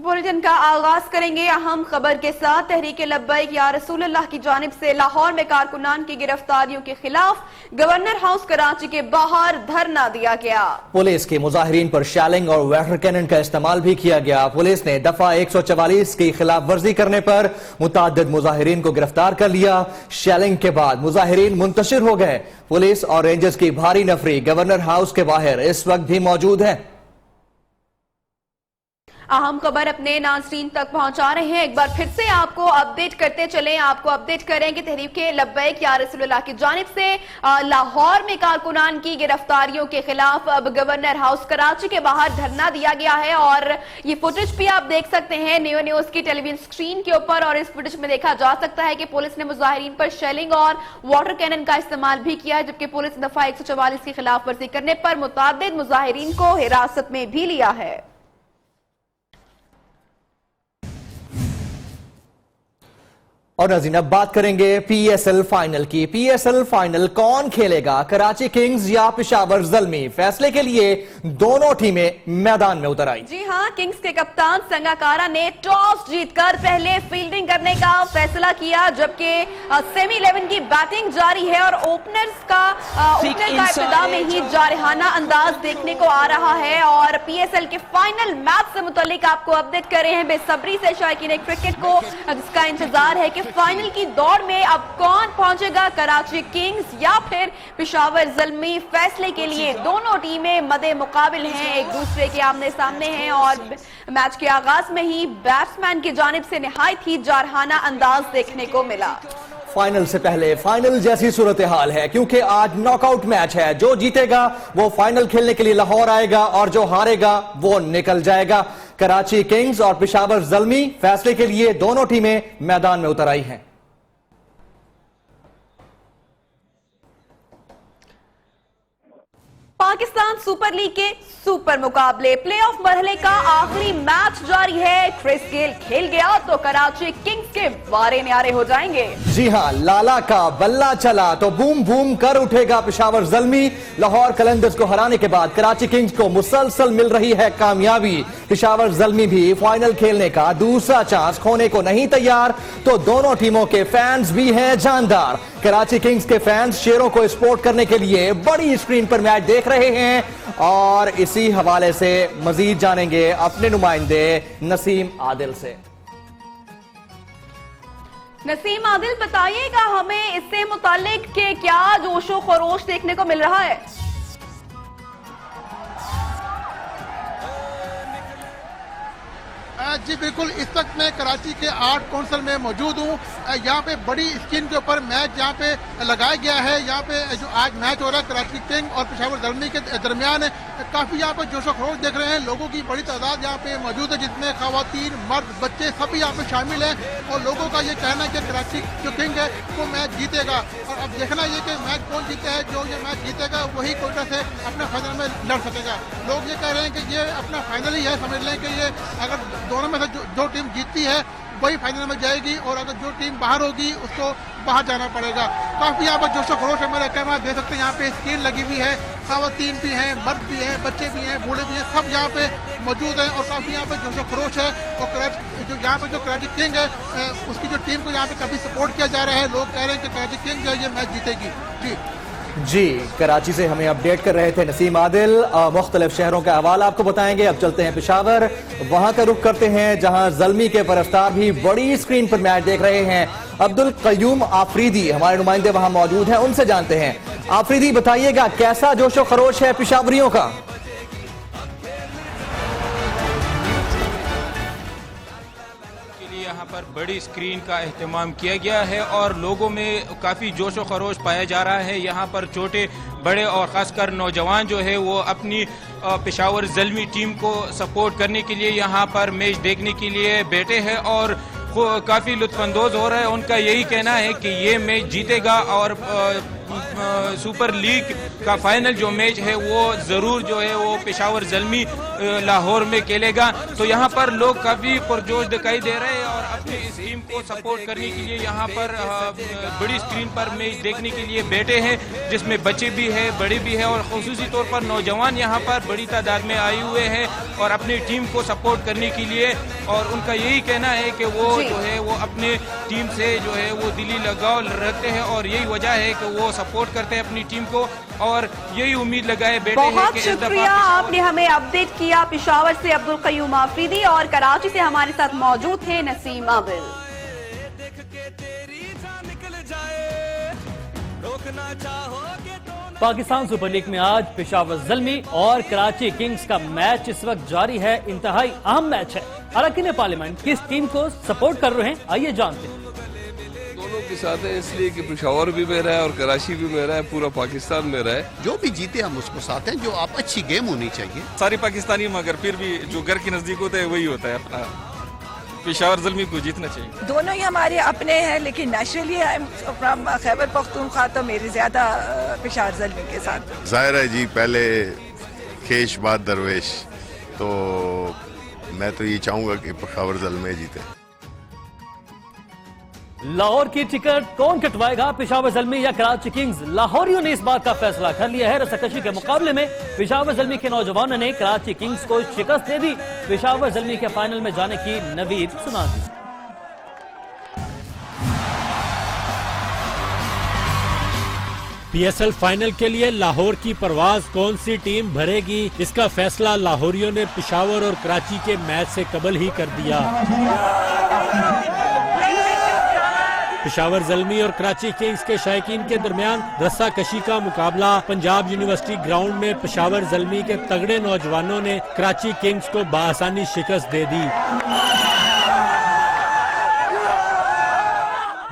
Bulletin का आगाज करेंगे अहम खबर के साथ। तहरीके लब्बैक या रसूलुल्लाह की जानिब से लाहौर में कारकुनान की गिरफ्तारियों के खिलाफ गवर्नर हाउस कराची के बाहर धरना दिया गया। पुलिस के मुजाहिरीन पर शैलिंग और वाटर कैनन का इस्तेमाल भी किया गया। पुलिस ने दफा 144 की खिलाफ वर्जी करने पर मुताद्दिद मुजाहिरीन को गिरफ्तार कर लिया। शैलिंग के बाद मुजाहिरीन मुंतशिर हो गए। पुलिस और रेंजर्स की भारी नफरी गवर्नर हाउस के बाहर इस वक्त भी मौजूद है। अहम खबर अपने नाज़रीन तक पहुंचा रहे हैं। एक बार फिर से आपको अपडेट करते चलें, आपको अपडेट करें कि तहरीके लब्बैक या रसूलुल्लाह की जानिब से लाहौर में कारकुनान की गिरफ्तारियों के खिलाफ अब गवर्नर हाउस कराची के बाहर धरना दिया गया है और ये फुटेज भी आप देख सकते हैं नियो न्यूज की टेलीविजन स्क्रीन के ऊपर। और इस फुटेज में देखा जा सकता है कि पुलिस ने मुजाहिरीन पर शेलिंग और वाटर कैनन का इस्तेमाल भी किया है, जबकि पुलिस ने दफा 144 की खिलाफ वर्जी करने पर मुताद्दिद मुजाहिरीन को हिरासत में भी लिया है। और नाज़रीन अब बात करेंगे पीएसएल फाइनल की। पीएसएल फाइनल कौन खेलेगा, कराची किंग्स या पेशावर ज़ल्मी? फैसले के लिए दोनों टीमें मैदान में उतर आई। जी हां, किंग्स के कप्तान संगाकारा ने टॉस जीतकर पहले फील्डिंग करने का फैसला किया, जबकि सेमी 11 की बैटिंग जारी है और ओपनर का इब्तिदा में ही जारहाना अंदाज देखने को आ रहा है। और पीएसएल के फाइनल मैच से मुतालिक आपको अपडेट कर रहे हैं बेसब्री से शायकीन क्रिकेट को, जिसका इंतजार है कि फाइनल की दौड़ में अब कौन पहुंचेगा, कराची किंग्स या फिर पेशावर ज़ल्मी? फैसले के लिए दोनों टीमें मदे मुकाबिल हैं, एक दूसरे के आमने सामने हैं और मैच के आगाज में ही बैट्समैन की जानिब से निहायत ही जारहाना अंदाज देखने को मिला। फाइनल से पहले फाइनल जैसी सूरत हाल है, क्योंकि आज नॉकआउट मैच है। जो जीतेगा वो फाइनल खेलने के लिए लाहौर आएगा और जो हारेगा वो निकल जाएगा। कराची किंग्स और पेशावर ज़ल्मी, फैसले के लिए दोनों टीमें मैदान में उतर आई हैं। पाकिस्तान सुपर लीग के सुपर मुकाबले प्लेऑफ मरहले का आखिरी मैच जारी है। क्रिस गेल खेल गया तो कराची किंग्स के वारे न्यारे हो जाएंगे। जी हां, लाला का बल्ला चला तो बूम बूम कर उठेगा पेशावर ज़ल्मी। लाहौर कलंदर्स को हराने के बाद कराची किंग्स को मुसलसल मिल रही है कामयाबी। पेशावर ज़ल्मी भी फाइनल खेलने का दूसरा चांस खोने को नहीं तैयार, तो दोनों टीमों के फैंस भी हैं जानदार। कराची किंग्स के फैंस शेरों को स्पोर्ट करने के लिए बड़ी स्क्रीन पर मैच देख रहे हैं और इसी हवाले से मजीद जानेंगे अपने नुमाइंदे नसीम आदिल से। नसीम आदिल, बताइएगा हमें इससे मुताल्लिक के क्या जोशो खरोश देखने को मिल रहा है? जी बिल्कुल, इस वक्त मैं कराची के आर्ट काउंसिल में मौजूद हूँ। यहाँ पे बड़ी स्क्रीन के ऊपर मैच यहाँ पे लगाया गया है। यहाँ पे जो आज मैच हो रहा है कराची किंग और पेशावर ज़ल्मी के दरमियान, काफी यहाँ पे जोशो खरोश देख रहे हैं। लोगों की बड़ी तादाद यहाँ पे मौजूद है, जिसमें खवातीन, मर्द, बच्चे सभी यहाँ पे शामिल हैं और लोगों का ये कहना है कि कराची जो किंग है वो मैच जीतेगा। और अब देखना ये कि मैच कौन जीते है। जो ये मैच जीतेगा वही कोयटा से अपने फाइनल में लड़ सकेगा। लोग ये कह रहे हैं कि ये अपना फाइनल ही है, समझ लें कि ये अगर दोनों में से जो टीम जीतती है वही फाइनल में जाएगी और अगर जो टीम बाहर होगी उसको बाहर जाना पड़ेगा। काफी यहाँ पर जोशो खरोश है। मेरा कैमरा देख सकते हैं, यहाँ पे स्क्रीन लगी हुई है। खवातीन भी हैं, मर्द भी हैं, बच्चे भी हैं, बूढ़े भी हैं, सब यहाँ पे मौजूद हैं और काफी यहाँ पे जोशो खरोश है। और जो यहाँ पे जो कराची किंग है उसकी जो टीम को यहाँ पे काफी सपोर्ट किया जा रहा है। लोग कह रहे हैं कि कराची किंग जो है ये मैच जीतेगी। जी, कराची से हमें अपडेट कर रहे थे नसीम आदिल। मुख्तलिफ शहरों का हवाला आपको बताएंगे। अब चलते हैं पेशावर, वहां का रुख करते हैं जहां ज़ल्मी के परस्तार भी बड़ी स्क्रीन पर मैच देख रहे हैं। अब्दुल कयूम आफरीदी हमारे नुमाइंदे वहां मौजूद हैं, उनसे जानते हैं। आफरीदी, बताइएगा कैसा जोशो खरोश है पेशावरियों का? यहाँ पर बड़ी स्क्रीन का एहतमाम किया गया है और लोगों में काफ़ी जोश व खरोश पाया जा रहा है। यहाँ पर छोटे बड़े और ख़ासकर नौजवान जो है वो अपनी पेशावर ज़ल्मी टीम को सपोर्ट करने के लिए यहाँ पर मैच देखने के लिए बैठे हैं और काफ़ी लुत्फ़अंदोज़ हो रहा है। उनका यही कहना है कि ये मैच जीतेगा और सुपर लीग का फाइनल जो मैच है वो ज़रूर जो है वो पेशावर ज़ल्मी लाहौर में खेलेगा। तो यहाँ पर लोग काफ़ी पुरजोश दिखाई दे रहे हैं और अपनी इस टीम को सपोर्ट करने के लिए यहाँ पर बड़ी स्क्रीन पर मैच देखने के लिए बैठे हैं, जिसमें बच्चे भी हैं, बड़े भी हैं और खुसूसी तौर पर नौजवान यहाँ पर बड़ी तादाद में आए हुए हैं और अपनी टीम को सपोर्ट करने के लिए। और उनका यही कहना है कि वो जो है वो अपने टीम से जो है वो दिली लगाव रखते हैं और यही वजह है कि वो सपोर्ट करते हैं अपनी टीम को और यही उम्मीद लगाए बैठे हैं बहुत कि शुक्रिया, आपने हमें अपडेट किया। पेशावर से अब्दुल कयूम आफरीदी और कराची से हमारे साथ मौजूद थे नसीम आबिल। पाकिस्तान सुपर लीग में आज पेशावर ज़ल्मी और कराची किंग्स का मैच इस वक्त जारी है। इंतहाई अहम मैच है। अरकान पार्लियामेंट किस टीम को सपोर्ट कर रहे हैं, आइए जानते हैं। दोनों के साथ है इसलिए कि पेशावर भी मेरा है और कराची भी मेरा है, पूरा पाकिस्तान मेरा है। जो भी जीते हम उसको साथ हैं, जो आप अच्छी गेम होनी चाहिए। सारी पाकिस्तानी मगर फिर भी जो घर के नजदीक होता है वही होता है अपना पेशावर ज़ल्मी को जीतना चाहिए। दोनों ही हमारे अपने हैं लेकिन नेचुरली खैबर पख्तूनख्वा तो मेरी ज्यादा पेशावर ज़ल्मी के साथ। जाहिर है जी, पहले खेश बाद दरवेश, तो मैं तो ये चाहूंगा कि पेशावर ज़ल्मी जीते। लाहौर की टिकट कौन कटवाएगा, पेशावर ज़ल्मी या कराची किंग्स? लाहौरियों ने इस बात का फैसला कर लिया है। रस्साकशी के मुकाबले में पेशावर ज़ल्मी के नौजवानों ने कराची किंग्स को शिकस्त दे दी। पेशावर ज़ल्मी के फाइनल में जाने की नवीद सुना दी। PSL फाइनल के लिए लाहौर की परवाज कौन सी टीम भरेगी, इसका फैसला लाहौरियों ने पेशावर और कराची के मैच से कबल ही कर दिया। पेशावर ज़ल्मी और कराची किंग्स के शायकीन के दरमियान रस्साकशी का मुकाबला। पंजाब यूनिवर्सिटी ग्राउंड में पेशावर ज़ल्मी के तगड़े नौजवानों ने कराची किंग्स को बआसानी शिकस्त दे दी।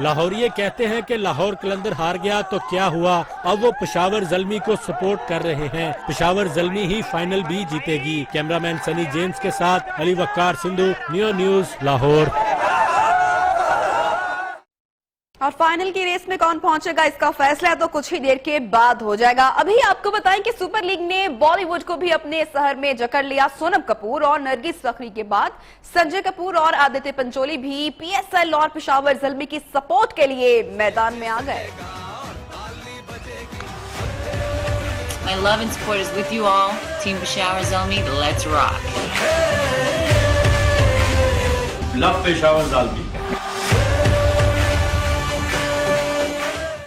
लाहौरिये कहते हैं कि लाहौर कलंदर हार गया तो क्या हुआ, अब वो पेशावर ज़ल्मी को सपोर्ट कर रहे हैं। पेशावर ज़ल्मी ही फाइनल भी जीतेगी। कैमरामैन सनी जेम्स के साथ अली वक्कार सिंधु, नियो न्यूज, लाहौर। और फाइनल की रेस में कौन पहुंचेगा इसका फैसला तो कुछ ही देर के बाद हो जाएगा। अभी आपको बताएं कि सुपर लीग ने बॉलीवुड को भी अपने शहर में जकड़ लिया। सोनम कपूर और नरगिस फखरी के बाद संजय कपूर और आदित्य पंचोली भी PSL और पेशावर ज़ल्मी की सपोर्ट के लिए मैदान में आ गए। My love and support is with you all. Team Peshawar Zalmi, let's rock. Love Peshawar Zalmi.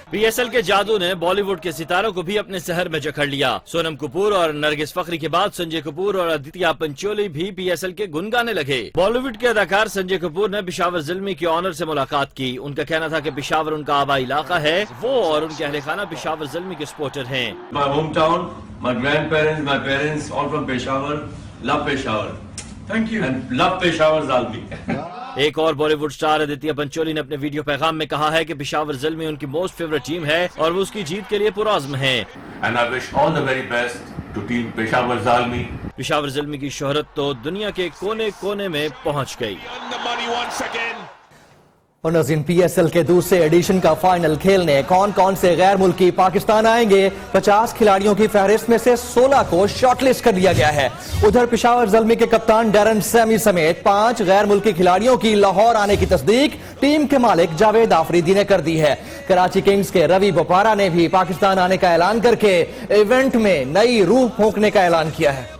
PSL के जादू ने बॉलीवुड के सितारों को भी अपने शहर में जकड़ लिया। सोनम कपूर और नरगिस फखरी के बाद संजय कपूर और आदित्य पंचोली भी PSL के गुन गाने लगे। बॉलीवुड के अदाकार संजय कपूर ने पेशावर ज़ल्मी के ऑनर से मुलाकात की। उनका कहना था कि पेशावर उनका आबाई इलाका है। वो और उनके अहले खाना पेशावर ज़ल्मी के सपोर्टर हैं। My hometown, my grandparents, my parents, all from Peshawar. Love Peshawar. Thank you. And love Peshawar Zalmi. एक और बॉलीवुड स्टार आदित्य पंचोली ने अपने वीडियो पैगाम में कहा है कि पेशावर ज़ल्मी उनकी मोस्ट फेवरेट टीम है और वो उसकी जीत के लिए पुरआज़्म है। And I wish all the very best to team Peshawar Zalmi. Peshawar Zalmi की शोहरत तो दुनिया के कोने कोने में पहुंच गई। और नाज़रीन, PSL के दूसरे एडिशन का फाइनल खेलने कौन कौन से गैर मुल्की पाकिस्तान आएंगे। 50 खिलाड़ियों की फहरिस्त में से 16 को शॉर्टलिस्ट कर दिया गया है। उधर पेशावर ज़ल्मी के कप्तान डैरन सैमी समेत 5 गैर मुल्की खिलाड़ियों की लाहौर आने की तस्दीक टीम के मालिक जावेद आफरीदी ने कर दी है। कराची किंग्स के रवि बोपारा ने भी पाकिस्तान आने का ऐलान करके इवेंट में नई रूह फूंकने का ऐलान किया है।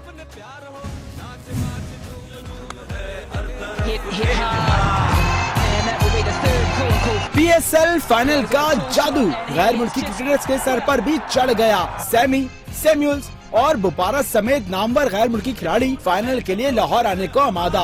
PSL फाइनल का जादू गैर मुल्की क्रिकेटर्स के सर पर भी चढ़ गया। सैमी, सैमुअल्स और बोपारा समेत नामवर गैर मुल्की खिलाड़ी फाइनल के लिए लाहौर आने को आमादा।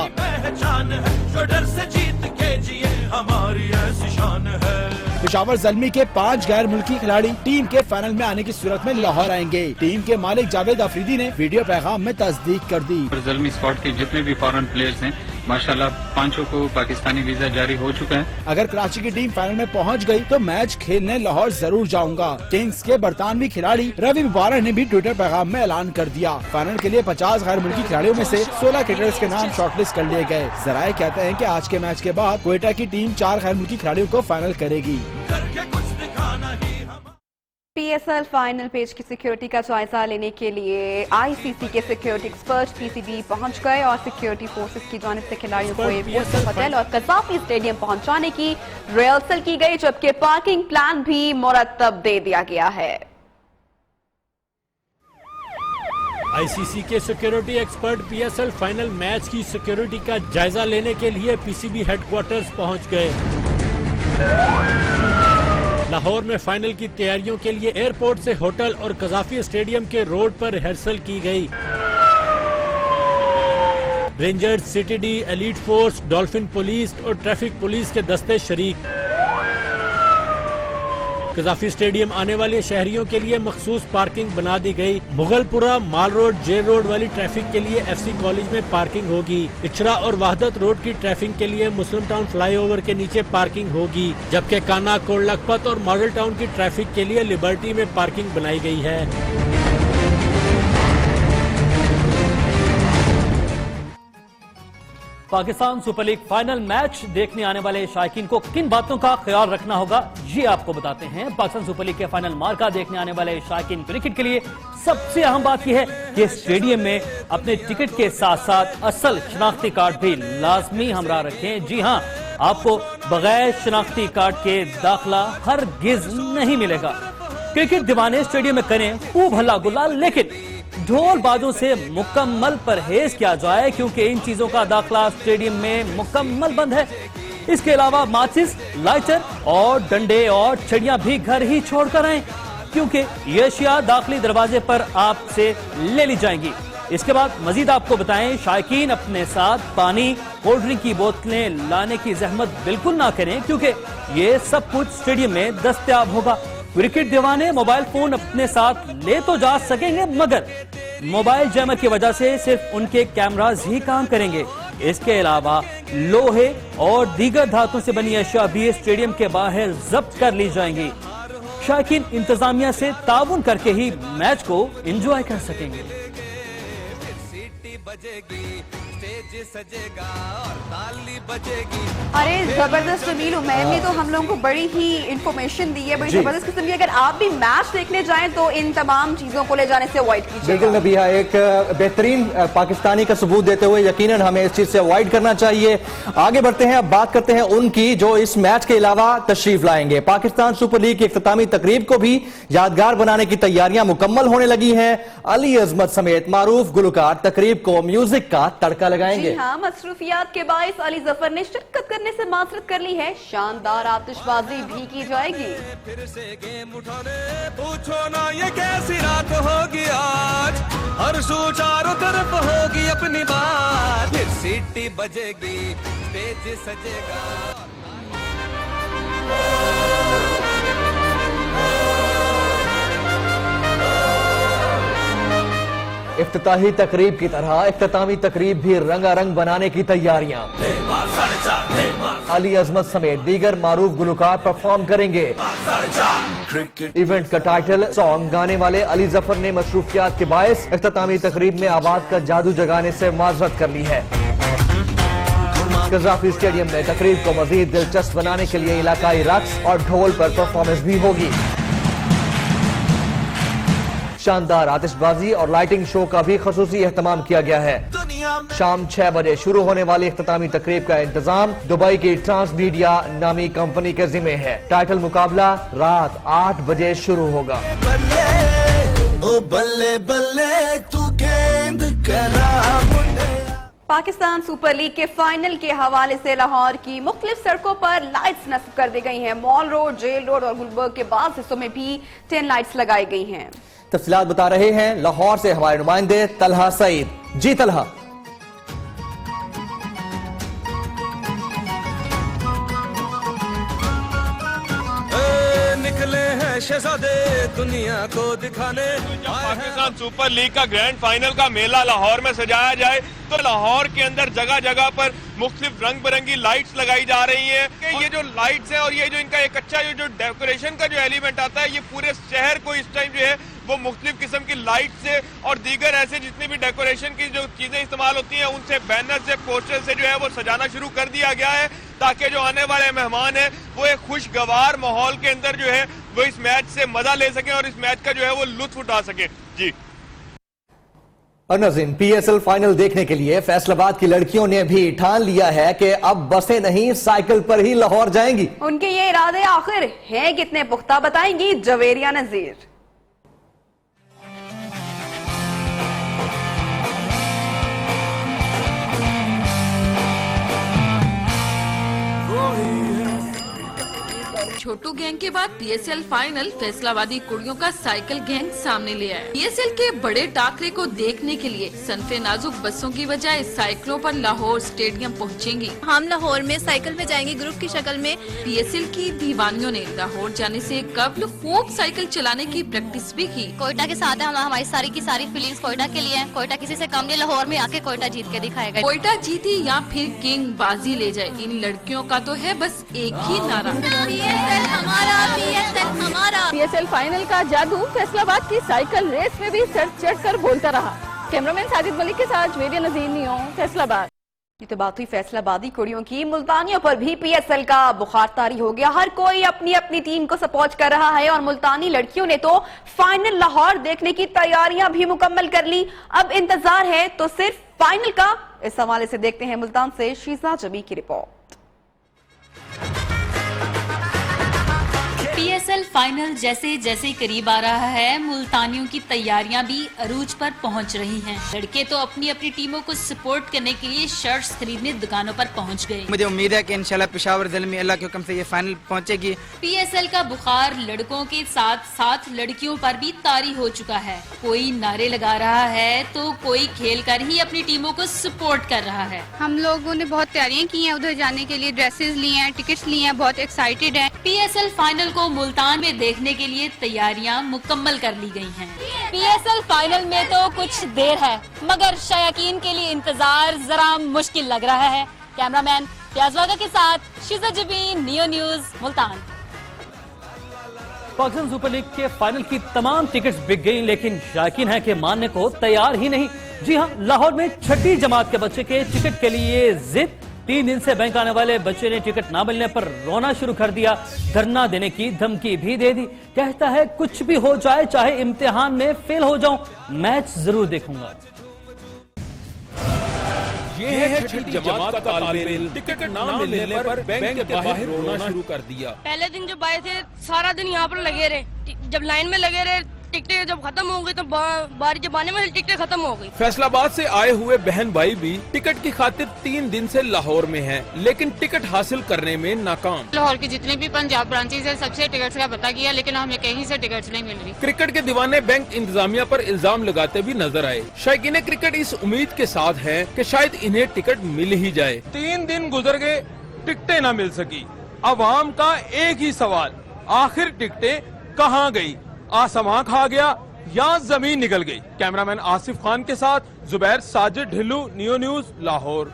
पेशावर ज़ल्मी के 5 गैर मुल्की खिलाड़ी टीम के फाइनल में आने की सूरत में लाहौर आएंगे। टीम के मालिक जावेद आफरीदी ने वीडियो पैगाम में तस्दीक कर दी। ज़ल्मी स्क्वाड के जितने भी फॉरेन प्लेयर्स हैं माशाल्लाह 5 को पाकिस्तानी वीजा जारी हो चुका है। अगर कराची की टीम फाइनल में पहुंच गई तो मैच खेलने लाहौर जरूर जाऊंगा। किंग्स के बरतानवी खिलाड़ी रवि बोपारा ने भी ट्विटर पैगाम में ऐलान कर दिया। फाइनल के लिए 50 गैर मुल्की खिलाड़ियों में से 16 क्रिकेटर्स के नाम शॉर्टलिस्ट कर लिए गए। जराए कहते हैं कि आज के मैच के बाद क्वेटा की टीम 4 गैर मुल्की खिलाड़ियों को फाइनल करेगी। पीएसएल फाइनल पेज की सिक्योरिटी का जायजा लेने के लिए आईसीसी के सिक्योरिटी एक्सपर्ट पीसीबी पहुंच गए और सिक्योरिटी फोर्सेस की जानिब से खिलाड़ियों को एयरपोर्ट होटल और कजाफी स्टेडियम पहुंचाने की रिहर्सल की गई, जबकि पार्किंग प्लान भी मुरतब दे दिया गया है। आईसीसी के security expert PSL final match की सिक्योरिटी का जायजा लेने के लिए पीसीबी हेडक्वार्टर्स पहुंच गए। लाहौर में फाइनल की तैयारियों के लिए एयरपोर्ट से होटल और कजाफी स्टेडियम के रोड पर रिहर्सल की गई। Rangers, CTD, elite force, dolphin police और ट्रैफिक पुलिस के दस्ते शरीक। कजाफी स्टेडियम आने वाले शहरियों के लिए मखसूस पार्किंग बना दी गई। मुगलपुरा, माल रोड, जेल रोड वाली ट्रैफिक के लिए एफसी कॉलेज में पार्किंग होगी। इचरा और वहदत रोड की ट्रैफिक के लिए मुस्लिम टाउन फ्लाईओवर के नीचे पार्किंग होगी, जबकि काना, कोट लखपत और मॉडल टाउन की ट्रैफिक के लिए लिबर्टी में पार्किंग बनाई गई है। Pakistan super league final match देखने आने वाले शायकीन को किन बातों का ख्याल रखना होगा, ये आपको बताते हैं। पाकिस्तान सुपर लीग के फाइनल मार्का देखने आने वाले शायकीन क्रिकेट के लिए सबसे अहम बात यह है कि स्टेडियम में अपने टिकट के साथ साथ असल शनाख्ती कार्ड भी लाजमी हमरा रखें। जी हां, आपको बगैर शनाख्ती कार्ड के दाखिला हरगिज नहीं मिलेगा। क्रिकेट दीवाने स्टेडियम में करें खूब हल्ला गुल्ला, लेकिन ढोल बाजों से मुकम्मल परहेज किया जाए, क्योंकि इन चीजों का दाखिला स्टेडियम में मुकम्मल बंद है। इसके अलावा माचिस, लाइटर और डंडे और छड़ियां भी घर ही छोड़कर आएं, क्योंकि ये अशिया दाखिली दरवाजे पर आपसे ले ली जाएंगी। इसके बाद मजीद आपको बताएं, शायकीन अपने साथ पानी, कोल्ड ड्रिंक की बोतलें लाने की जहमत बिल्कुल ना करें, क्योंकि ये सब कुछ स्टेडियम में दस्तयाब होगा। क्रिकेट दीवाने मोबाइल फोन अपने साथ ले तो जा सकेंगे, मगर मोबाइल जैमर की वजह से सिर्फ उनके कैमरास ही काम करेंगे। इसके अलावा लोहे और दीगर धातुओं से बनी अशिया भी स्टेडियम के बाहर जब्त कर ली जाएंगी। शायकीन इंतजामिया से ताउन करके ही मैच को एंजॉय कर सकेंगे। अरे जबरदस्त जमील, उमैर ने तो हम लोगों को बड़ी ही इंफॉर्मेशन दी है, बड़ी जबरदस्त किस्म की। अगर आप भी मैच देखने जाएं तो इन तमाम चीजों को ले जाने से अवॉइड कीजिए। बिल्कुल नबिया, एक बेहतरीन पाकिस्तानी का सबूत देते हुए यकीनन हमें इस चीज से अवॉइड करना चाहिए। आगे बढ़ते हैं, अब बात करते हैं उनकी जो इस मैच के अलावा तशरीफ लाएंगे। पाकिस्तान सुपर लीग की इख्तितामी तकरीब को भी यादगार बनाने की तैयारियां मुकम्मल होने लगी हैं। अली अजमत समेत मारूफ गुलकार तकरीब को म्यूजिक का तड़का लगाएंगे। जी हाँ, मसरूफियात के बाइस अली जफर ने शिरकत करने से माजरत कर ली है। शानदार आतिशबाजी भी की जाएगी। फिर से गेम उठाने पूछो ना ये कैसी रात होगी आज, हर सू चारों तरफ होगी अपनी बात। फिर सीटी बजेगी, स्टेज सजेगा। इफ्तिताही तकरीब की तरह इख्तितामी तकरीब भी रंगारंग बनाने की तैयारियां। अली अजमत समेत दीगर मारूफ गुलकार परफॉर्म करेंगे। इवेंट का टाइटल सॉन्ग गाने वाले अली जफर ने मसरूफियात के बायस इख्तितामी तकरीब में आवाज का जादू जगाने से माजरत कर ली है। कजाफी स्टेडियम में तकरीब को मजीद दिलचस्प बनाने के लिए इलाकाई रक्स और ढोल पर परफॉर्मेंस भी होगी। शानदार आतिशबाजी और लाइटिंग शो का भी खसूसी एहतमाम किया गया है। शाम 6 बजे शुरू होने वाली इख्तितामी तकरीब का इंतजाम दुबई की ट्रांसमीडिया नामी कंपनी के जिम्मे है। टाइटल मुकाबला रात 8 बजे शुरू होगा। बल्ले बल्ले तू गेंद करा। पाकिस्तान सुपर लीग के फाइनल के हवाले से लाहौर की मुख्तलिफ सड़कों पर लाइट्स नस्ब कर दी गई हैं। मॉल रोड, जेल रोड और गुलबर्ग के बाद हिस्सों में भी 10 लाइट्स लगाई गई हैं। तफसीलात बता रहे हैं लाहौर से हमारे नुमाइंदे तलहा सईद। जी तलहा। निकले हैं शहजादे दुनिया को दिखाने। पाकिस्तान सुपर लीग का ग्रैंड फाइनल का मेला लाहौर में सजाया जाए तो लाहौर के अंदर जगह जगह पर मुख्तलिफ रंग बिरंगी लाइट्स लगाई जा रही हैं। ये जो लाइट्स हैं और ये जो इनका एक अच्छा जो डेकोरेशन का जो एलिमेंट आता है, ये पूरे शहर को इस टाइम जो है वो मुख्तलिफ किस्म की लाइट से और दीगर ऐसे जितनी भी डेकोरेशन की जो चीजें इस्तेमाल होती हैं उनसे, बैनर से, पोस्टर से जो है वो सजाना शुरू कर दिया गया है, ताकि जो आने वाले मेहमान हैं वो एक खुशगवार माहौल के अंदर जो है वो इस मैच से मजा ले सकें और इस मैच का जो है वो लुत्फ उठा सकें। जी और नाज़रीन, पीएसएल फाइनल देखने के लिए फैसलाबाद की लड़कियों ने भी ठान लिया है कि अब बसें नहीं साइकिल पर ही लाहौर जाएंगी। उनके ये इरादे आखिर हैं कितने पुख्ता, बताएंगी जवेरिया नजीर। छोटू गैंग के बाद पीएसएल फाइनल फैसलाबादी कुड़ियों का साइकिल गैंग सामने ले आया। पीएसएल के बड़े टाकरे को देखने के लिए सनफे नाजुक बसों की बजाय साइकिलों पर लाहौर स्टेडियम पहुंचेंगी। हम लाहौर में साइकिल में जाएंगे ग्रुप की शक्ल में। पीएसएल की दीवानियों ने लाहौर जाने से कबल खूब साइकिल चलाने की प्रैक्टिस भी की। कोयटा के साथ है, हमारी सारी की सारी फीलिंग्स कोयटा के लिए है। कोयटा किसी से कम नहीं, लाहौर में आके कोयटा जीत के दिखाएगा। कोयटा जीती या फिर किंग बाजी ले जाए, इन लड़कियों का तो है बस एक ही नारा, पीएसएल फाइनल का जादू फैसलाबाद की साइकिल रेस में भी सर चढ़कर बोलता रहा। कैमरामैन साजिद मलिक के साथ जवेरिया नजीर, नियो, फैसलाबाद। ये तो बात हुई फैसलाबादी कुड़ियों की। मुल्तानियों पर भी पीएसएल का बुखार तारी हो गया। हर कोई अपनी अपनी टीम को सपोर्ट कर रहा है और मुल्तानी लड़कियों ने तो फाइनल लाहौर देखने की तैयारियां भी मुकम्मल कर ली। अब इंतजार है तो सिर्फ फाइनल का। इस हवाले से देखते हैं मुल्तान से शीजा जबी की रिपोर्ट। पीएसएल फाइनल जैसे जैसे करीब आ रहा है, मुल्तानियों की तैयारियां भी अरूज पर पहुंच रही हैं। लड़के तो अपनी अपनी टीमों को सपोर्ट करने के लिए शर्ट्स खरीदने दुकानों पर पहुंच गए। मुझे उम्मीद है कि इंशाल्लाह पेशावर ज़ल्मी अल्लाह के हुक्म से ये फाइनल पहुंचेगी। पीएसएल का बुखार लड़कों के साथ साथ लड़कियों पर भी तारी हो चुका है। कोई नारे लगा रहा है तो कोई खेल कर ही अपनी टीमों को सपोर्ट कर रहा है। हम लोगों ने बहुत तैयारियां की हैं, उधर जाने के लिए ड्रेसेस ली हैं, टिकट्स ली हैं, बहुत एक्साइटेड हैं। पीएसएल फाइनल को मुल्तान में देखने के लिए तैयारियां मुकम्मल कर ली गई हैं। पीएसएल फाइनल में तो कुछ देर है, मगर शायकीन के लिए इंतजार जरा मुश्किल लग रहा है। कैमरामैन प्याजवागा के साथ Sheeza Jabeen, neo news, Multan. Pakistan super league के फाइनल की तमाम टिकट्स बिक गई, लेकिन शायकीन है कि मानने को तैयार ही नहीं। जी हां, लाहौर में छठी जमात के बच्चे के टिकट के लिए जिद। 3 दिन से बैंक आने वाले बच्चे ने टिकट ना मिलने पर रोना शुरू कर दिया, धरना देने की धमकी भी दे दी। कहता है कुछ भी हो जाए, चाहे इम्तिहान में फेल हो जाऊं, मैच जरूर देखूंगा। ये है छठी जमात का तालिब इल्म। टिकट ना मिलने पर बैंक के बाहर रोना शुरू कर दिया। पहले दिन जब आए थे सारा दिन यहाँ पर लगे रहे, जब लाइन में लगे रहे, टिकटें जब खत्म हो गई तो बारी जब आने में टिकटें खत्म हो गई। फैसलाबाद से आए हुए बहन भाई भी टिकट की खातिर 3 दिन से लाहौर में हैं, लेकिन टिकट हासिल करने में नाकाम। लाहौर की जितनी भी पंजाब ब्रांचेज है सबसे टिकट्स का पता किया, लेकिन हमें कहीं से टिकट्स नहीं मिल रही। क्रिकेट के दीवाने बैंक इंतजामिया पर इल्जाम लगाते भी नजर आए। शायकीन क्रिकेट इस उम्मीद के साथ है कि शायद इन्हें टिकट मिल ही जाए। 3 दिन गुजर गए, टिकटें न मिल सकी। अवाम का एक ही सवाल, आखिर टिकटें कहाँ गई? आसमां खा गया या जमीन निकल गई? कैमरामैन आसिफ खान के साथ जुबैर साजिद ढिल्लू, नियो न्यूज, लाहौर।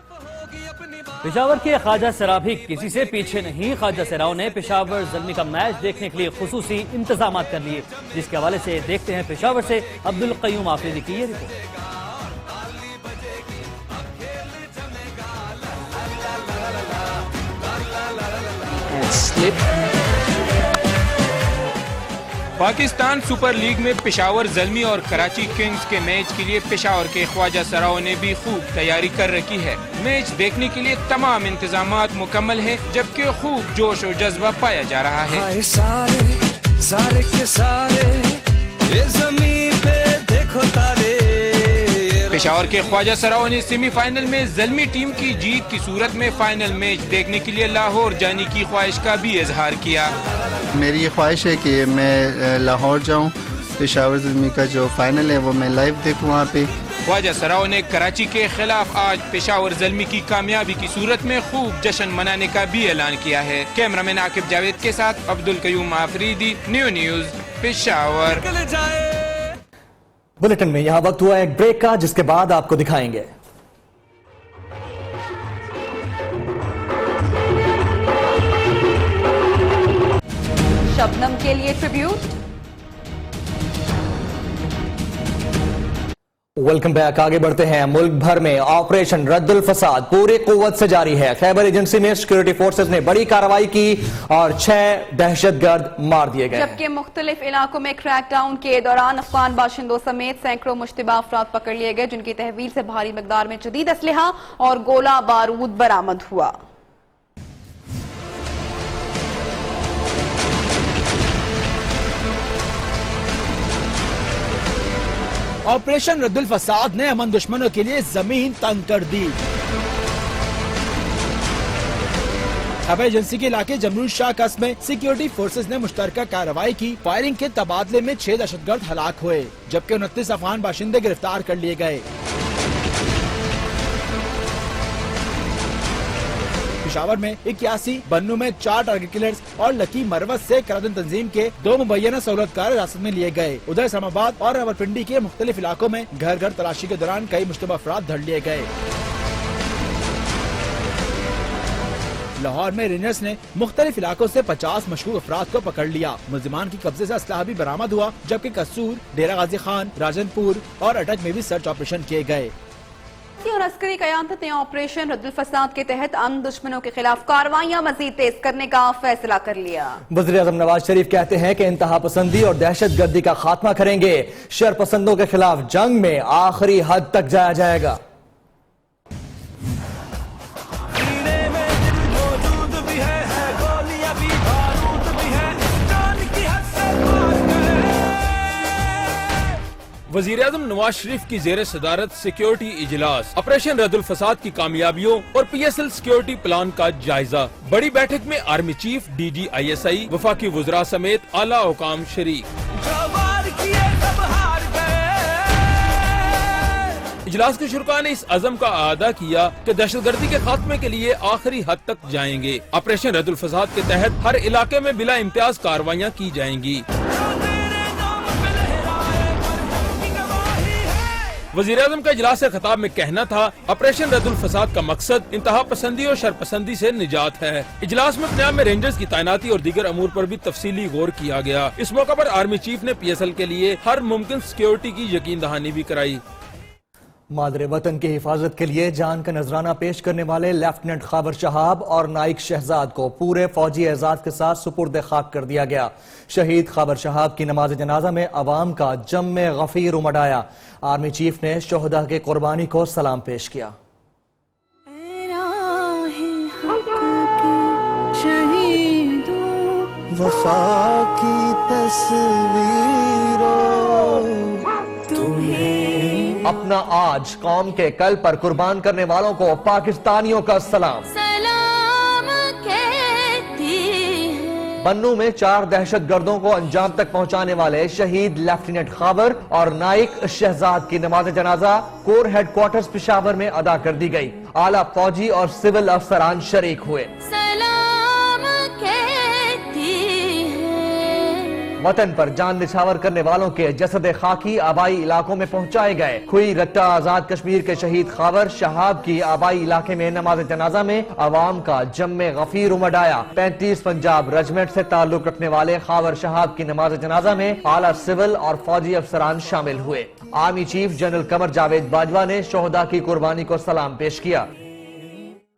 पेशावर के ख्वाजा सरा भी किसी से पीछे नहीं। ख्वाजा सराओं ने पेशावर ज़ल्मी का मैच देखने के लिए खुसूसी इंतजाम कर लिए, जिसके हवाले से देखते हैं पेशावर से अब्दुल कयूम आफरीदी की ये रिपोर्ट। पाकिस्तान सुपर लीग में पेशावर ज़ल्मी और कराची किंग्स के मैच के लिए पेशावर के ख्वाजा सराओं ने भी खूब तैयारी कर रखी है। मैच देखने के लिए तमाम इंतजामात मुकम्मल है, जबकि खूब जोश और जज्बा पाया जा रहा है। सारे के सारे ये ज़मीन पे देखो तारे। पेशावर के ख्वाजा सराओं ने सेमीफाइनल में ज़ल्मी टीम की जीत की सूरत में फाइनल मैच देखने के लिए लाहौर जाने की ख्वाहिश का भी इजहार किया। मेरी ये ख्वाहिश है कि मैं लाहौर जाऊं, पेशावर ज़ल्मी का जो फाइनल है वो मैं लाइव देखूं वहाँ पे। ख्वाजा सराओं ने कराची के खिलाफ आज पेशावर ज़ल्मी की कामयाबी की सूरत में खूब जश्न मनाने का भी ऐलान किया है। कैमरामैन आकिब जावेद के साथ Abdul Qayyum Afridi, new news, Peshawar. Bulletin में यहाँ वक्त हुआ एक ब्रेक का, जिसके बाद आपको दिखाएंगे शबनम के लिए ट्रिब्यूट। Welcome back. आगे बढ़ते हैं। मुल्क भर में ऑपरेशन रद्दुल फसाद पूरी कुव्वत से जारी है। खैबर एजेंसी में सिक्योरिटी फोर्सेस ने बड़ी कार्रवाई की और 6 दहशतगर्द मार दिए गए। जबकि मुख्तलिफ इलाकों में क्रैकडाउन के दौरान अफगान बाशिंदों समेत सैकड़ों मुश्तबा अफराद पकड़ लिए गए, जिनकी तहवील से भारी मिकदार में जदीद असलहा और गोला बारूद बरामद हुआ। ऑपरेशन रद्दुल फसाद ने अमन दुश्मनों के लिए जमीन तंग कर दी। खबर एजेंसी के इलाके जमरूद शाह कस्ब में सिक्योरिटी फोर्सेस ने मुश्तरका कार्रवाई की। फायरिंग के तबादले में 6 दहशतगर्द हलाक हुए, जबकि 29 अफगान बाशिंदे गिरफ्तार कर लिए गए। पिशावर में 81, बन्नू में 4 टारगेट किलर्स और लकी मरवत से करादन तंजीम के 2 मुबैना सहूलतकार हिरासत में लिए गए। उधर इस्लामाबाद और रावलपिंडी के मुख्तलिफ इलाकों में घर घर तलाशी के दौरान कई मुश्तबा अफराद धर लिए गए। लाहौर में रेंजर्स ने मुख्तलिफ इलाकों से 50 मशकूक अफराद को पकड़ लिया। मुल्जिमान की कब्जे से असलहा भी बरामद हुआ, जबकि कसूर, डेरा गाजी खान, राजनपुर और अटक में भी सर्च ऑपरेशन किए गए। और अस्करी क़यादत ने ऑपरेशन रद्दुल फसाद के तहत अमन दुश्मनों के खिलाफ कार्रवाइयां मजीद तेज करने का फैसला कर लिया। वज़ीर-ए-आज़म नवाज शरीफ कहते हैं कि इंतहा पसंदी और दहशतगर्दी का खात्मा करेंगे। शरपसंदों के खिलाफ जंग में आखिरी हद तक जाया जाएगा। वज़ीर-ए-आज़म नवाज शरीफ की ज़ेर सदारत सिक्योरिटी इजलास, ऑपरेशन रद्दुल फसाद की कामयाबियों और PSL सिक्योरिटी प्लान का जायजा। बड़ी बैठक में आर्मी चीफ, DG ISI, वफाकी वुज़रा समेत आला हुकाम शरीक। इजलास के शुरका ने इस अज़म का अदा किया कि दहशतगर्दी के खात्मे के लिए आखिरी हद तक जाएंगे। ऑपरेशन रद्दुल फसाद के तहत हर इलाके में बिला इम्तियाज कार्रवाइयाँ की जाएंगी। वज़ीर-ए-आज़म का इजलास से खिताब में कहना था, ऑपरेशन रद्दुल फसाद का मकसद इंतहा पसंदी और शरपसंदी से निजात है। इजलास में पंजाब में रेंजर्स की तैनाती और दीगर अमूर पर भी तफसीली गौर किया गया। इस मौका पर आर्मी चीफ ने PSL के लिए हर मुमकिन सिक्योरिटी की यकीन दहानी भी कराई। मादरे वतन की हिफाजत के लिए जान का नजराना पेश करने वाले लेफ्टिनेंट खाबर शहाब और नाइक शहजाद को पूरे फौजी एजाज के साथ सुपुर्द खाक कर दिया गया। शहीद खाबर शहाब की नमाज जनाजा में अवाम का जम गफीर उमड़ आया। आर्मी चीफ ने शोहदा के कुर्बानी को सलाम पेश किया। वफा की तस्वीरों अपना आज कौम के कल पर कुर्बान करने वालों को पाकिस्तानियों का सलाम। बन्नू में 4 दहशतगर्दों को अंजाम तक पहुंचाने वाले शहीद लेफ्टिनेंट खाबर और नाइक शहजाद की नमाज जनाजा कोर हेडक्वार्टर्स पेशावर में अदा कर दी गई। आला फौजी और सिविल अफसरान शरीक हुए। वतन पर जान निछावर करने वालों के जसद खाकी आबाई इलाकों में पहुंचाए गए। खुई रट्टा आजाद कश्मीर के शहीद खाबर शहाब की आबाई इलाके में नमाज जनाजा में अवाम का जम गफीर उमड़ आया। 35 पंजाब रेजिमेंट से ताल्लुक रखने वाले खाबर शहाब की नमाज जनाजा में आला सिविल और फौजी अफसरान शामिल हुए। Army chief general Qamar Javed Bajwa ने शोहदा की कुर्बानी को सलाम पेश किया।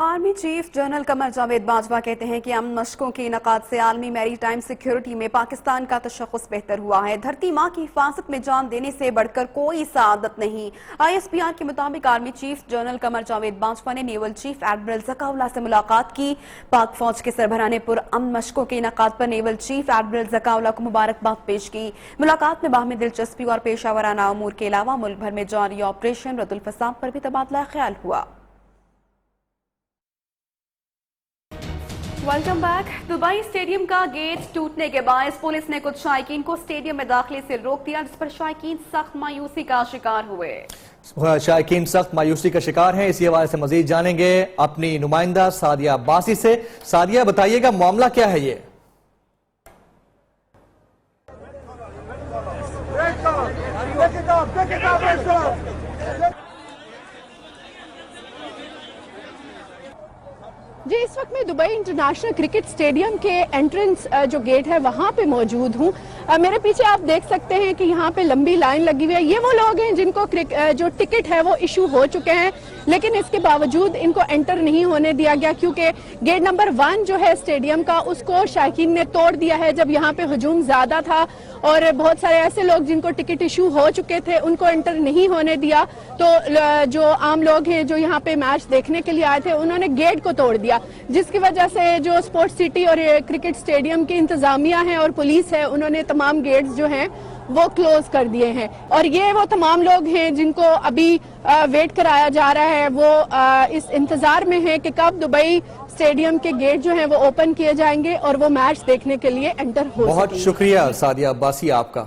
Army chief general Qamar Javed Bajwa कहते हैं कि अमन मशकों के इनकाद से आलमी मैरी टाइम सिक्योरिटी में पाकिस्तान का तशख़्ख़ुस बेहतर हुआ है। धरती माँ की हिफाजत में जान देने से बढ़कर कोई सआदत नहीं। ISPR के मुताबिक army chief general Qamar Javed Bajwa ने नेवल चीफ एडमिरल जकाउल्लाह से मुलाकात की। पाक फौज के सरबराह ने पुरअमन मशकों के इनकाद पर नेवल चीफ एडमिरल जकाउल्लाह को मुबारकबाद पेश की। मुलाकात में बाहमी दिलचस्पी और पेशावराना अमूर के अलावा मुल्क भर में जारी ऑपरेशन रद्दुल फसाद पर भी तबादला ख्याल हुआ। Welcome back. दुबई स्टेडियम का गेट टूटने के बाद पुलिस ने कुछ शायकीन को स्टेडियम में दाखिले से रोक दिया, जिस पर शायकीन सख्त मायूसी का शिकार हुए। शायकीन सख्त मायूसी का शिकार हैं। इसी हवाले से मजीद जानेंगे अपनी नुमाइंदा सादिया बासी से। सादिया, बताइएगा मामला क्या है ये? जी, इस वक्त मैं दुबई इंटरनेशनल क्रिकेट स्टेडियम के एंट्रेंस जो गेट है वहां पे मौजूद हूं। मेरे पीछे आप देख सकते हैं कि यहाँ पे लंबी लाइन लगी हुई है। ये वो लोग हैं जिनको जो टिकट है वो इशू हो चुके हैं, लेकिन इसके बावजूद इनको एंटर नहीं होने दिया गया क्योंकि गेट नंबर 1 जो है स्टेडियम का उसको शायकीन ने तोड़ दिया है जब यहाँ पे हुजूम ज्यादा था और बहुत सारे ऐसे लोग जिनको टिकट इशू हो चुके थे उनको एंटर नहीं होने दिया। तो जो आम लोग हैं जो यहाँ पे मैच देखने के लिए आए थे उन्होंने गेट को तोड़ दिया, जिसकी वजह से जो स्पोर्ट्स सिटी और क्रिकेट स्टेडियम की इंतजामिया है और पुलिस है उन्होंने तमाम गेट्स जो हैं वो क्लोज कर दिए हैं। और ये वो तमाम लोग हैं जिनको अभी वेट कराया जा रहा है, वो इस इंतजार में है कि कब दुबई स्टेडियम के गेट जो हैं वो ओपन किए जाएंगे और वो मैच देखने के लिए एंटर हो सकेंगे। बहुत शुक्रिया सादिया अब्बासी आपका।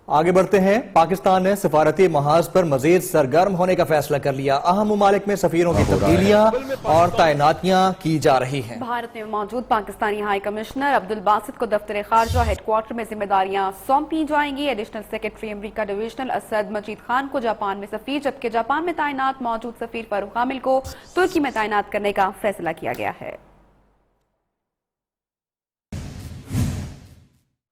आगे बढ़ते हैं। पाकिस्तान ने सिफारती महाज पर मजीद सरगर्म होने का फैसला कर लिया। अहम ममालिक में सफीरों की तब्दीलियां और तैनातियां की जा रही हैं। भारत में मौजूद पाकिस्तानी हाई कमिश्नर अब्दुल बासित को दफ्तर खारजा हेडक्वार्टर में जिम्मेदारियां सौंपी जाएंगी। एडिशनल सेक्रेटरी अमरीका डिविजनल असद मजीद खान को जापान में सफीर, जबकि जापान में तैनात मौजूद सफीर फारूक कामिल को तुर्की में तैनात करने का फैसला किया गया है।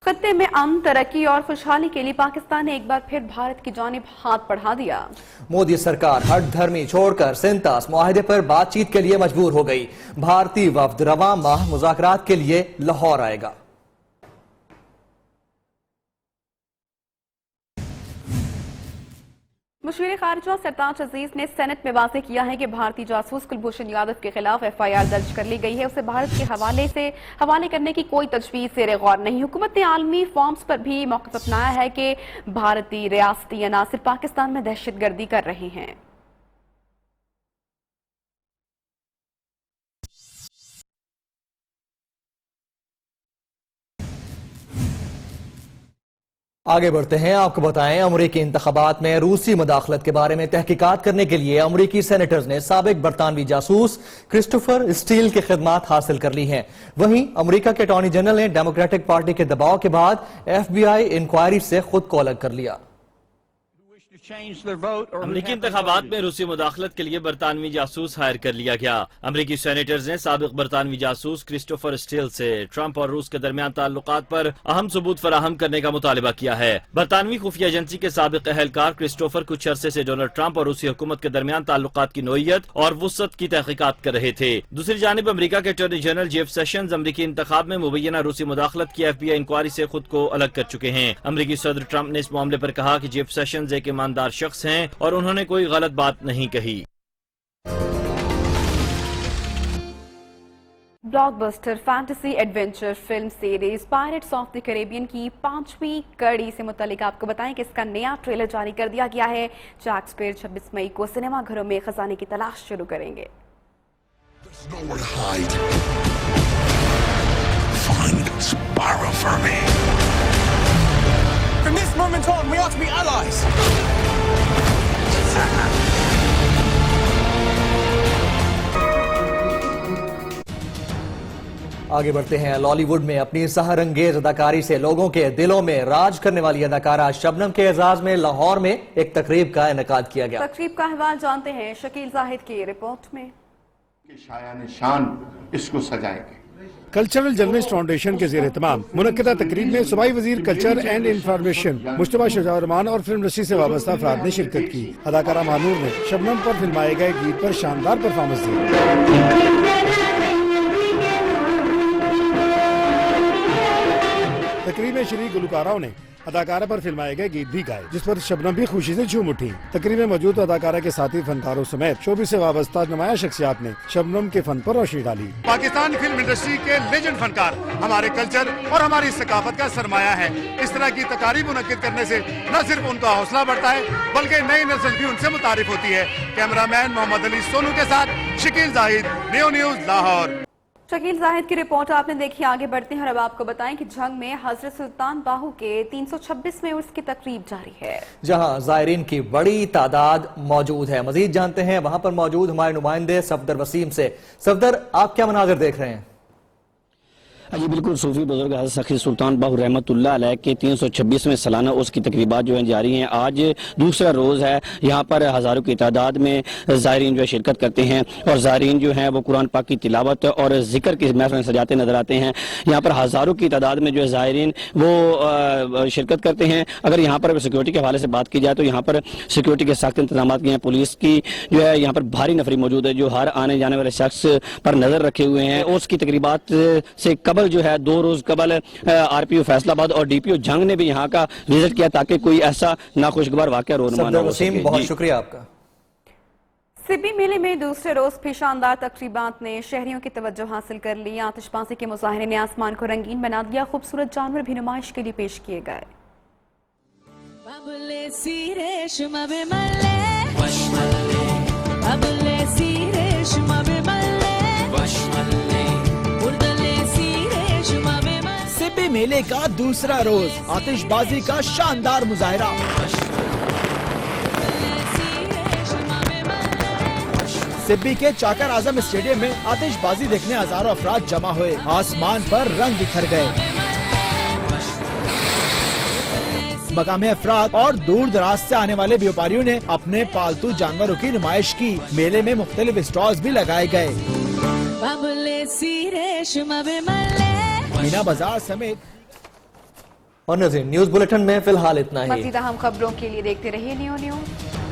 खत्ते में अमन, तरक्की और खुशहाली के लिए पाकिस्तान ने एक बार फिर भारत की जानिब हाथ बढ़ा दिया। मोदी सरकार हट धर्मी छोड़कर सिंतास मुआहदे पर बातचीत के लिए मजबूर हो गई। भारतीय वफ्द रवां माह मुज़ाकरात के लिए लाहौर आएगा। मुशीर खारजा सरताज अजीज ने सेनेट में वाज़ेह किया है कि भारतीय जासूस कुलभूषण यादव के खिलाफ FIR दर्ज कर ली गई है। उसे भारत के हवाले करने की कोई तजवीज़ ज़ेर गौर नहीं। हुकूमत ने आलमी फॉर्म्स पर भी मौक़िफ़ अपनाया है कि भारतीय रियासती अनासिर पाकिस्तान में दहशतगर्दी कर रहे हैं। आगे बढ़ते हैं। आपको बताएं, अमरीकी इंतखाबात में रूसी मुदाखलत के बारे में तहकीकात करने के लिए अमरीकी सेनेटर्स ने साबिक बरतानवी जासूस क्रिस्टोफर स्टील की खिदमात हासिल कर ली हैं। वहीं अमरीका के अटॉर्नी जनरल ने डेमोक्रेटिक पार्टी के दबाव के बाद FBI इंक्वायरी से खुद को अलग कर लिया। अमरीकी इंतखाबात में रूसी मुदाखलत के लिए बरतानवी जासूस हायर कर लिया गया। अमरीकी सेनेटर्स ने साबिक बरतानवी जासूस क्रिस्टोफर स्टील से ट्रंप और रूस के दरमियान ताल्लुकात पर अहम सबूत फराहम करने का मुतालिबा किया है। बरतानवी खुफिया एजेंसी के साबिक अहलकार क्रिस्टोफर कुछ अरसे से डोनाल्ड ट्रंप और रूसी हुकूमत के दरमियान ताल्लुकात की नोयत और वुसअत की तहकीकात कर रहे थे। दूसरी जानिब अमरीका के अटॉर्नी जनरल जेफ सेशंस अमरीकी इंतखाब में मुबैना रूसी मुदाखलत की FBI इंक्वायरी से खुद को अलग कर चुके हैं। अमरीकी सदर ट्रंप ने इस मामले पर कहा कि जेफ सेशंस एक ईमानदार शख्स हैं और उन्होंने कोई गलत बात नहीं कही। Blockbuster fantasy adventure film series pirates of the Caribbean की 5वीं कड़ी से मुतालिक आपको बताएं कि इसका नया ट्रेलर जारी कर दिया गया है। जैक स्पैरो 26 मई को सिनेमाघरों में खजाने की तलाश शुरू करेंगे। From this moment on, we are to be allies. आगे बढ़ते हैं। लॉलीवुड में अपनी सहरंगेज अदाकारी से लोगों के दिलों में राज करने वाली अदाकारा शबनम के एजाज में लाहौर में एक तकरीब का इनेकाद किया गया। तकरीब का अहवाल जानते हैं शकील जाहिद की रिपोर्ट में। शान इसको सजाएंगे। कल्चरल जर्नलिस्ट फाउंडेशन के ज़ेर एहतमाम मुनक्किदा तकरीब में सूबाई वजीर कल्चर एंड इंफॉर्मेशन मुश्तबा शुजाउर-रहमान और फिल्म इंडस्ट्री से वाबस्ता अफराद ने शिरकत की। अदाकारा मानूर ने शबनम पर फिल्माए गए गीत पर शानदार परफॉर्मेंस दी। तकरीब में शरीक गुलकारों ने अदाकारा पर फिल्माए गए गीत भी गाए, जिस पर शबनम भी खुशी से झूम उठी। तकरीब में मौजूद अदाकारा के साथी फनकारों समेत शोबे से वाबस्ता नुमाया शख्सियात ने शबनम के फन पर रोशनी डाली। पाकिस्तानी फिल्म इंडस्ट्री के लेजेंड फनकार हमारे कल्चर और हमारी सकाफत का सरमाया है। इस तरह की तकारीब मुनक्किद करने से न सिर्फ उनका हौसला बढ़ता है बल्कि नई नस्ल भी उनसे मुतारिफ होती है। कैमरामैन मोहम्मद अली सोनू के साथ शकील जाहिद, नियो न्यूज़ लाहौर। शकील जाहिद की रिपोर्ट आपने देखी। आगे बढ़ते हैं और अब आपको बताएं कि जंग में हजरत सुल्तान बाहू के 326वें उर्स की तकरीब जारी है, जहां जायरीन की बड़ी तादाद मौजूद है। मजीद जानते हैं वहां पर मौजूद हमारे नुमाइंदे सफदर वसीम से। सफदर, आप क्या मनाजिर देख रहे हैं? जी बिल्कुल, सूफी बुजुर्ग हज़रत सखी सुल्तान बाहु रहमतुल्लाह अलैह के 326वें सालाना उर्स की तकरीबात जो है जारी हैं। आज दूसरा रोज़ है। यहाँ पर हज़ारों की तादाद में ज़ायरीन जो है शिरकत करते हैं और ज़ायरीन जो हैं वो कुरान पाक की तिलावत और जिक्र की महफिल सजाते नजर आते हैं। यहाँ पर हज़ारों की तादाद में जो है ज़ायरीन वो शिरकत करते हैं। अगर यहाँ पर सिक्योरिटी के हवाले से बात की जाए तो यहाँ पर सिक्योरिटी के सख्त इंतजाम किए हैं। पुलिस की जो है यहाँ पर भारी नफरी मौजूद है जो हर आने जाने वाले शख्स पर नजर रखे हुए हैं। उर्स की तकरीबात से कबल जो है 2 रोज कबल आरपीओ फैसलाबाद और डीपीओ जंग ने भी यहाँ का विजिट किया ताकि कोई ऐसा नाखुशगवार वाकया रोज़मर्रा ना हो सके। बहुत शुक्रिया आपका। सिब्बी मेले में दूसरे रोज भी शानदार तकरीबात ने शहरियों की तवज्जो हासिल कर ली। आतिशबाजी के मुजाहरे ने आसमान को रंगीन बना दिया। खूबसूरत जानवर भी नुमाइश के लिए पेश किए गए। सिब्बी मेले का दूसरा रोज, आतिशबाजी का शानदार मुजाहरा। सिब्बी के चाकर आजम स्टेडियम में आतिशबाजी देखने हजारों अफराद जमा हुए। आसमान पर रंग बिखर गए। मकामी अफराद और दूर दराज से आने वाले व्यापारियों ने अपने पालतू जानवरों की नुमाइश की। मेले में मुख्तलिफ स्टॉल्स भी लगाए गए। मीना बाजार समेत। और नाज़रीन, न्यूज बुलेटिन में फिलहाल इतना ही। मज़ीद अहम खबरों के लिए देखते रहिए नियो न्यूज।